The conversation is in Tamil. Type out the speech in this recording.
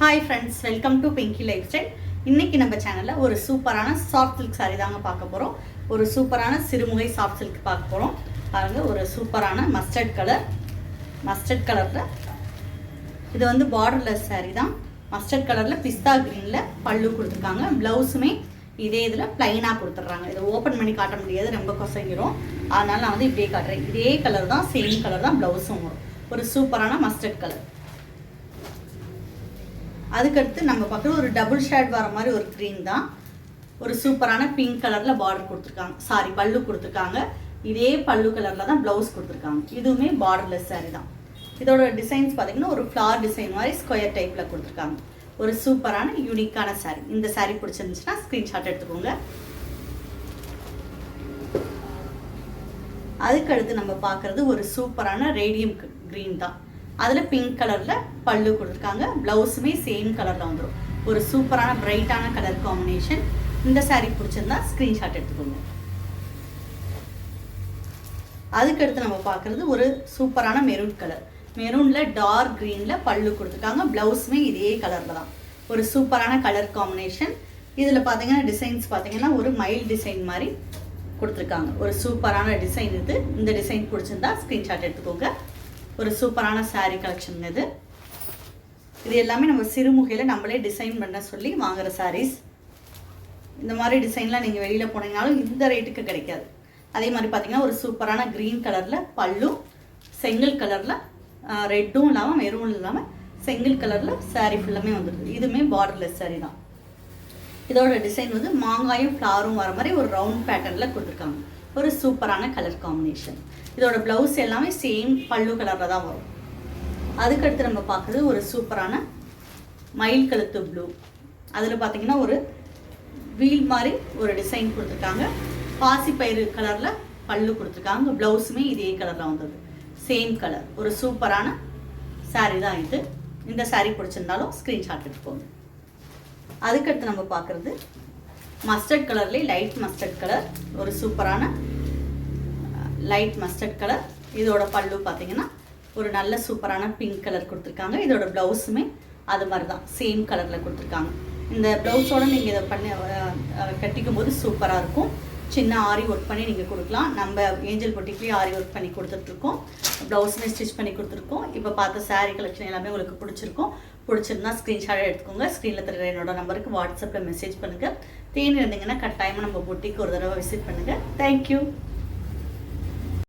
Hi friends, welcome to Pinki life style. இன்றைக்கி நம்ம சேனலில் ஒரு சூப்பரான சாஃப்ட் சில்க் சாரீ தாங்க பார்க்க போகிறோம். ஒரு சூப்பரான சிறுமுகை சாஃப்ட் சில்க் பார்க்க போகிறோம். பாருங்கள், ஒரு சூப்பரான மஸ்டர்ட் கலரில் இது வந்து பார்டர்லெஸ் சாரீ தான். மஸ்டர்ட் கலரில் பிஸ்தா க்ரீனில் பல்லு கொடுத்துருக்காங்க. ப்ளவுஸுமே இதே இதில் ப்ளைனாக கொடுத்துட்றாங்க. இதை ஓப்பன் பண்ணி காட்ட முடியாது, ரொம்ப கொசங்கிரும். அதனால் நான் வந்து இப்படியே காட்டுறேன். இதே கலர் தான், சேம் கலர் தான் ப்ளவுஸும் வரும். ஒரு சூப்பரான மஸ்டர்ட் கலர். அதுக்கடுத்து நம்ம பார்க்குறது ஒரு டபுள் ஷேட் வர மாதிரி ஒரு க்ரீன் தான். ஒரு சூப்பரான பிங்க் கலரில் பார்டர் கொடுத்துருக்காங்க, பல்லு கொடுத்துருக்காங்க. இதே பல்லு கலரில் தான் ப்ளவுஸ் கொடுத்துருக்காங்க. இதுவுமே பார்டர்லெஸ் சாரீ தான். இதோட டிசைன்ஸ் பார்த்திங்கன்னா ஒரு ஃப்ளார் டிசைன் மாதிரி ஸ்கொயர் டைப்பில் கொடுத்துருக்காங்க. ஒரு சூப்பரான யூனிக்கான சாரீ. இந்த சாரீ பிடிச்சிருந்துச்சுன்னா ஸ்க்ரீன்ஷாட் எடுத்துக்கோங்க. அதுக்கடுத்து நம்ம பார்க்குறது ஒரு சூப்பரான ரேடியம் க்ரீன் தான். அதில் பிங்க் கலரில் பல்லு கொடுத்துருக்காங்க. ப்ளவுஸுமே சேம் கலரில் வந்துடும். ஒரு சூப்பரான பிரைட்டான கலர் காம்பினேஷன். இந்த சாரீ பிடிச்சிருந்தா ஸ்க்ரீன்ஷாட் எடுத்துக்கோங்க. அதுக்கடுத்து நம்ம பார்க்குறது ஒரு சூப்பரான மெரூன் கலர். மெரூனில் டார்க் க்ரீனில் பல்லு கொடுத்துருக்காங்க. ப்ளவுஸுமே இதே கலரில் தான். ஒரு சூப்பரான கலர் காம்பினேஷன். இதில் பார்த்தீங்கன்னா டிசைன்ஸ் பார்த்தீங்கன்னா ஒரு மைல் டிசைன் மாதிரி கொடுத்துருக்காங்க. ஒரு சூப்பரான டிசைன் இது. இந்த டிசைன் பிடிச்சிருந்தா ஸ்க்ரீன்ஷாட் எடுத்துக்கோங்க. ஒரு சூப்பரான சாரீ கலெக்ஷன் இது. இது எல்லாமே நம்ம சிறுமுகையில் நம்மளே டிசைன் பண்ண சொல்லி வாங்குகிற சாரீஸ். இந்த மாதிரி டிசைன்லாம் நீங்கள் வெளியில் போனீங்கனாலும் இந்த ரேட்டுக்கு கிடைக்காது. அதே மாதிரி பார்த்தீங்கன்னா ஒரு சூப்பரான க்ரீன் கலரில் பல்லு, செங்கல் கலரில் ரெட்டும் இல்லாமல் மெரூன் இல்லாமல் செங்கல் கலரில் சாரீ ஃபுல்லாமே வந்துடுது. இதுவுமே பார்டர்லெஸ் சாரீ தான். இதோட டிசைன் வந்து மாங்காயும் ஃப்ளாரும் வர மாதிரி ஒரு ரவுண்ட் பேட்டர்னில் கொடுத்துருக்காங்க. ஒரு சூப்பரான கலர் காம்பினேஷன். இதோட ப்ளவுஸ் எல்லாமே சேம் பல்லு கலரில் தான் வரும். அதுக்கடுத்து நம்ம பார்க்குறது ஒரு சூப்பரான மயில் கழுத்து ப்ளூ. அதில் பார்த்தீங்கன்னா ஒரு வீல் மாதிரி ஒரு டிசைன் கொடுத்துருக்காங்க. பாசிப்பயிறு கலரில் பல்லு கொடுத்துருக்காங்க. ப்ளவுஸுமே இதே கலரில் வந்தது, சேம் கலர். ஒரு சூப்பரான சாரீ தான் இது. இந்த சாரீ பிடிச்சிருந்தாலும் ஸ்க்ரீன்ஷாட் எடுத்துக்கோங்க. அதுக்கடுத்து நம்ம பார்க்குறது மஸ்டர்ட் கலர்லேயே லைட் மஸ்டர்ட் கலர். ஒரு சூப்பரான லைட் மஸ்டர்ட் கலர். இதோட பல்லு பார்த்தீங்கன்னா ஒரு நல்ல சூப்பரான பிங்க் கலர் கொடுத்துருக்காங்க. இதோட ப்ளவுஸுமே அது மாதிரி தான், சேம் கலரில் கொடுத்துருக்காங்க. இந்த ப்ளவுஸோடு நீங்கள் இதை பண்ணி கட்டிக்கும் போது சூப்பராக இருக்கும். சின்ன ஆரி ஒர்க் பண்ணி நீங்கள் கொடுக்கலாம். நம்ம ஏஞ்சல் பொட்டிக்லேயே ஆரி ஒர்க் பண்ணி கொடுத்துட்ருக்கோம். ப்ளவுஸுமே ஸ்டிச் பண்ணி கொடுத்துருக்கோம். இப்போ பார்த்த சாரீ கலெக்ஷன் எல்லாமே உங்களுக்கு பிடிச்சிருந்தா ஸ்க்ரீன்ஷாட் எடுத்துக்கோங்க. ஸ்க்ரீனில் தர என்னோட நம்பருக்கு வாட்ஸ்அப்பில் மெசேஜ் பண்ணுங்கள். தேனி இருந்தீங்கன்னா கட்டாயமாக நம்ம பொட்டிக்கு ஒரு தடவை விசிட் பண்ணுங்கள். தேங்க்யூ.